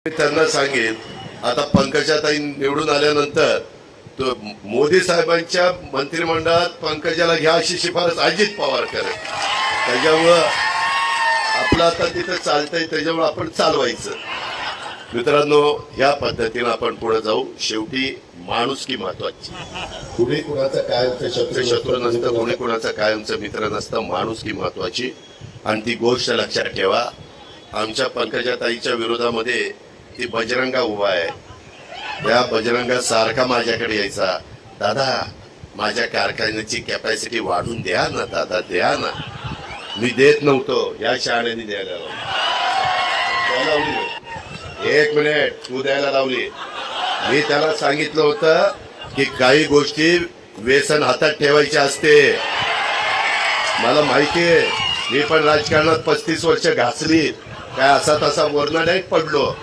मी त्यांना सांगेन आता पंकजाताई निवडून आल्यानंतर तो मोदी साहेबांच्या मंत्रिमंडळात पंकजाला घ्या अशी शिफारस अजित पवार करत. त्याच्यामुळं आपलं आता तिथं चालतंय त्याच्यामुळे आपण चालवायचं. मित्रांनो, या पद्धतीने आपण पुढे जाऊ. शेवटी माणुसकी महत्वाची. कुणी कुणाचा कायमचं शत्रू नसतं, कुणी कुणाचा कायमचं मित्र नसतं. माणुसकी महत्वाची. आणि ती गोष्ट लक्षात ठेवा, आमच्या पंकजाताईच्या विरोधामध्ये ती बजरंगा उभा आहे. त्या बजरंगा सारखा माझ्याकडे यायचा, दादा माझ्या कारखान्याची कॅपॅसिटी वाढून द्या ना, दादा द्या ना. मी देत नव्हतो, या शहाण्याने द्यायला लावली. एक मिनिट, तू द्यायला लावली. मी त्याला सांगितलं होतं की काही गोष्टी व्यसन हातात ठेवायचे असते. मला माहितीये, मी पण राजकारणात 35 वर्ष घासली, काय असा तसा वर्ण नाही पडलो.